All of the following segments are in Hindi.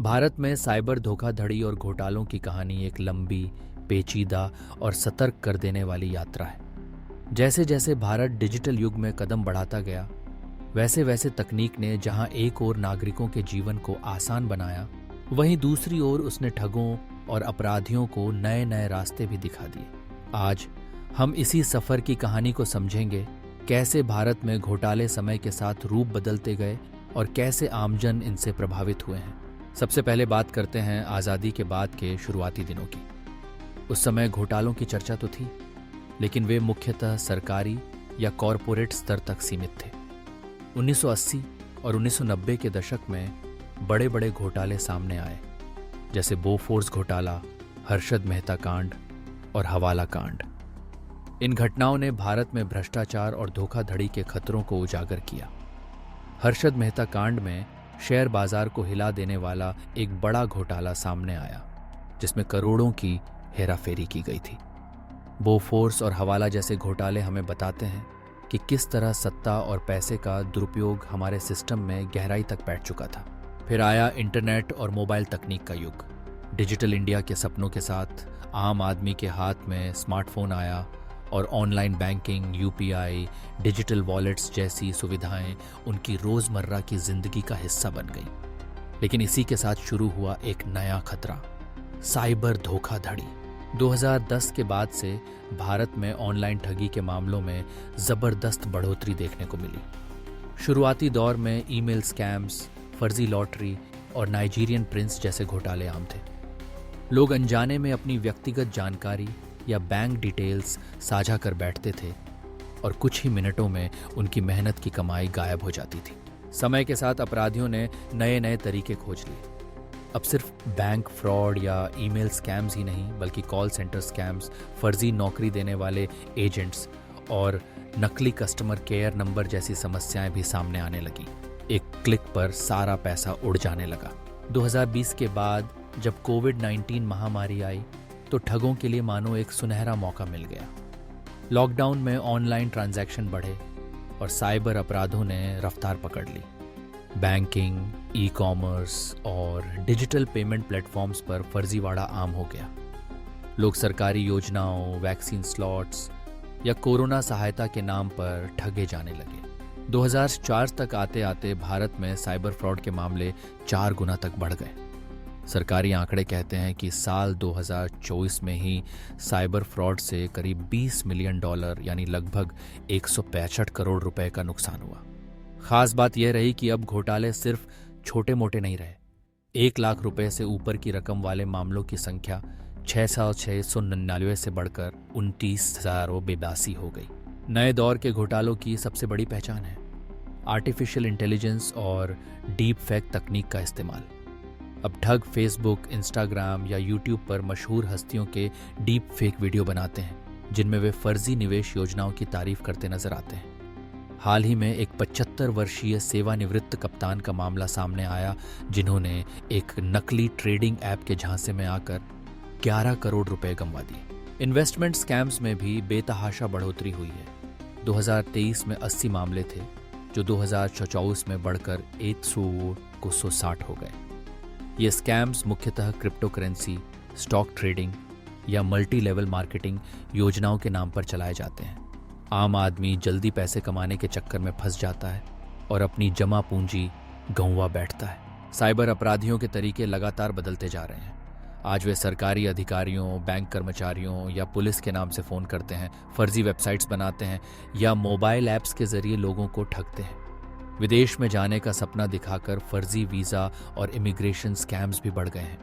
भारत में साइबर धोखाधड़ी और घोटालों की कहानी एक लंबी, पेचीदा और सतर्क कर देने वाली यात्रा है। जैसे जैसे भारत डिजिटल युग में कदम बढ़ाता गया, वैसे वैसे तकनीक ने जहां एक ओर नागरिकों के जीवन को आसान बनाया, वहीं दूसरी ओर उसने ठगों और अपराधियों को नए नए रास्ते भी दिखा दिए। आज हम इसी सफर की कहानी को समझेंगे, कैसे भारत में घोटाले समय के साथ रूप बदलते गए और कैसे आमजन इनसे प्रभावित हुए हैं। सबसे पहले बात करते हैं आज़ादी के बाद के शुरुआती दिनों की। उस समय घोटालों की चर्चा तो थी, लेकिन वे मुख्यतः सरकारी या कॉरपोरेट स्तर तक सीमित थे। 1980 और 1990 के दशक में बड़े बड़े घोटाले सामने आए, जैसे बोफोर्स घोटाला, हर्षद मेहता कांड और हवाला कांड। इन घटनाओं ने भारत में भ्रष्टाचार और धोखाधड़ी के खतरों को उजागर किया। हर्षद मेहता कांड में शेयर बाजार को हिला देने वाला एक बड़ा घोटाला सामने आया, जिसमें करोड़ों की हेराफेरी की गई थी। बोफोर्स और हवाला जैसे घोटाले हमें बताते हैं कि किस तरह सत्ता और पैसे का दुरुपयोग हमारे सिस्टम में गहराई तक बैठ चुका था। फिर आया इंटरनेट और मोबाइल तकनीक का युग। डिजिटल इंडिया के सपनों के साथ आम आदमी के हाथ में स्मार्टफोन आया और online banking, UPI, digital wallets जैसी सुविधाएं उनकी रोजमर्रा की जिंदगी का हिस्सा बन गई। लेकिन इसी के साथ शुरू हुआ एक नया खतरा, साइबर धोखाधड़ी। 2010 के बाद से भारत में ऑनलाइन ठगी के मामलों में जबरदस्त बढ़ोतरी देखने को मिली। शुरुआती दौर में ईमेल स्कैम्स, फर्जी लॉटरी और नाइजीरियन प्रिंस जैसे घोटाले आम थे। लोग अनजाने में अपनी व्यक्तिगत जानकारी या बैंक डिटेल्स साझा कर बैठते थे और कुछ ही मिनटों में उनकी मेहनत की कमाई गायब हो जाती थी। समय के साथ अपराधियों ने नए नए तरीके खोज लिए। अब सिर्फ बैंक फ्रॉड या ईमेल स्कैम्स ही नहीं, बल्कि कॉल सेंटर स्कैम्स, फर्जी नौकरी देने वाले एजेंट्स और नकली कस्टमर केयर नंबर जैसी समस्याएं भी सामने आने लगी। एक क्लिक पर सारा पैसा उड़ जाने लगा। 2020 के बाद जब कोविड-19 महामारी आई, तो ठगों के लिए मानो एक सुनहरा मौका मिल गया। लॉकडाउन में ऑनलाइन ट्रांजैक्शन बढ़े और साइबर अपराधों ने रफ्तार पकड़ ली। बैंकिंग, ई कॉमर्स और डिजिटल पेमेंट प्लेटफॉर्म्स पर फर्जीवाड़ा आम हो गया। लोग सरकारी योजनाओं, वैक्सीन स्लॉट्स या कोरोना सहायता के नाम पर ठगे जाने लगे। 2004 तक आते आते भारत में साइबर फ्रॉड के मामले 4 गुना तक बढ़ गए। सरकारी आंकड़े कहते हैं कि साल 2024 में ही साइबर फ्रॉड से करीब $20 मिलियन यानी लगभग 165 करोड़ रुपए का नुकसान हुआ। खास बात यह रही कि अब घोटाले सिर्फ छोटे मोटे नहीं रहे। 1 लाख रुपए से ऊपर की रकम वाले मामलों की संख्या 699 से बढ़कर 29,082 हो गई। नए दौर के घोटालों की सबसे बड़ी पहचान है आर्टिफिशियल इंटेलिजेंस और डीप फेक तकनीक का इस्तेमाल। अब ठग फेसबुक, इंस्टाग्राम या यूट्यूब पर मशहूर हस्तियों के डीप फेक वीडियो बनाते हैं, जिनमें वे फर्जी निवेश योजनाओं की तारीफ करते नजर आते हैं। हाल ही में एक 75 वर्षीय सेवानिवृत्त कप्तान का मामला सामने आया, जिन्होंने एक नकली ट्रेडिंग ऐप के झांसे में आकर 11 करोड़ रुपए गंवा दिए। इन्वेस्टमेंट स्कैम्स में भी बेतहाशा बढ़ोतरी हुई है। 2023 में 80 मामले थे, जो 2024 में बढ़कर 160 हो गए। ये स्कैम्स मुख्यतः क्रिप्टो करेंसी, स्टॉक ट्रेडिंग या मल्टी लेवल मार्केटिंग योजनाओं के नाम पर चलाए जाते हैं। आम आदमी जल्दी पैसे कमाने के चक्कर में फंस जाता है और अपनी जमा पूंजी गंवा बैठता है। साइबर अपराधियों के तरीके लगातार बदलते जा रहे हैं। आज वे सरकारी अधिकारियों, बैंक कर्मचारियों या पुलिस के नाम से फ़ोन करते हैं, फर्जी वेबसाइट्स बनाते हैं या मोबाइल ऐप्स के जरिए लोगों को ठगते हैं। विदेश में जाने का सपना दिखाकर फर्जी वीज़ा और इमिग्रेशन स्कैम्स भी बढ़ गए हैं।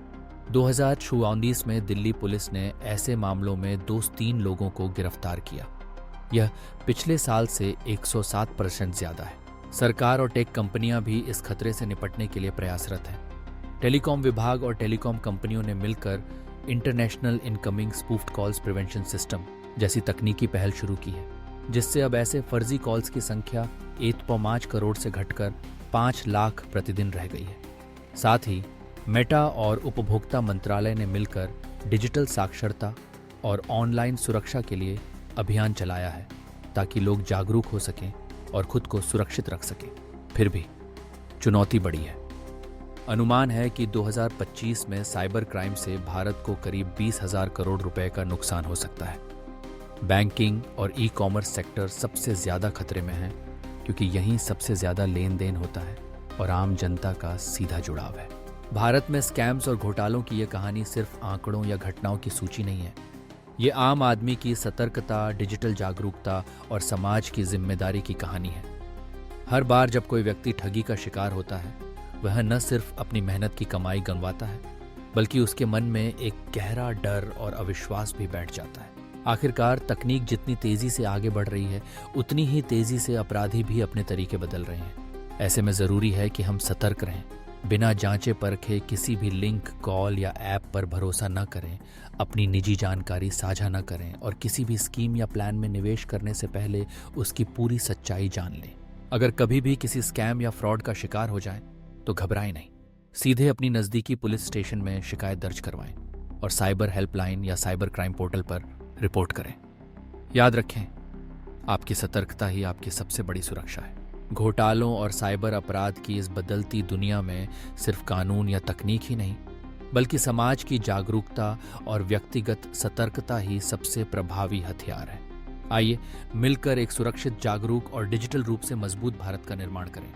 2024 में दिल्ली पुलिस ने ऐसे मामलों में 203 लोगों को गिरफ्तार किया। यह पिछले साल से 107% ज़्यादा है। सरकार और टेक कंपनियां भी इस खतरे से निपटने के लिए प्रयासरत हैं। टेलीकॉम विभाग और टेलीकॉम कंपनियों ने मिलकर international incoming spoofed calls prevention system जैसी तकनीकी पहल शुरू की है, जिससे अब ऐसे फर्जी कॉल्स की संख्या 1.5 करोड़ से घटकर 5 लाख प्रतिदिन रह गई है। साथ ही मेटा और उपभोक्ता मंत्रालय ने मिलकर डिजिटल साक्षरता और ऑनलाइन सुरक्षा के लिए अभियान चलाया है, ताकि लोग जागरूक हो सकें और खुद को सुरक्षित रख सकें। फिर भी चुनौती बड़ी है। अनुमान है कि 2025 में साइबर क्राइम से भारत को करीब 20,000 करोड़ रुपए का नुकसान हो सकता है। बैंकिंग और ई कॉमर्स सेक्टर सबसे ज्यादा खतरे में है, क्योंकि यहीं सबसे ज्यादा लेन देन होता है और आम जनता का सीधा जुड़ाव है। भारत में स्कैम्स और घोटालों की यह कहानी सिर्फ आंकड़ों या घटनाओं की सूची नहीं है। ये आम आदमी की सतर्कता, डिजिटल जागरूकता और समाज की जिम्मेदारी की कहानी है। हर बार जब कोई व्यक्ति ठगी का शिकार होता है, वह न सिर्फ अपनी मेहनत की कमाई गंवाता है, बल्कि उसके मन में एक गहरा डर और अविश्वास भी बैठ जाता है। आखिरकार तकनीक जितनी तेजी से आगे बढ़ रही है, उतनी ही तेजी से अपराधी भी अपने तरीके बदल रहे हैं। ऐसे में जरूरी है कि हम सतर्क रहें, बिना जांचे परखे किसी भी लिंक, कॉल या ऐप पर भरोसा न करें, अपनी निजी जानकारी साझा न करें और किसी भी स्कीम या प्लान में निवेश करने से पहले उसकी पूरी सच्चाई जान लें। अगर कभी भी किसी स्कैम या फ्रॉड का शिकार हो जाएं, तो घबराएं नहीं, सीधे अपनी नज़दीकी पुलिस स्टेशन में शिकायत दर्ज करवाएं और साइबर हेल्पलाइन या साइबर क्राइम पोर्टल पर रिपोर्ट करें। याद रखें, आपकी सतर्कता ही आपकी सबसे बड़ी सुरक्षा है। घोटालों और साइबर अपराध की इस बदलती दुनिया में सिर्फ कानून या तकनीक ही नहीं, बल्कि समाज की जागरूकता और व्यक्तिगत सतर्कता ही सबसे प्रभावी हथियार है। आइए मिलकर एक सुरक्षित, जागरूक और डिजिटल रूप से मजबूत भारत का निर्माण करें।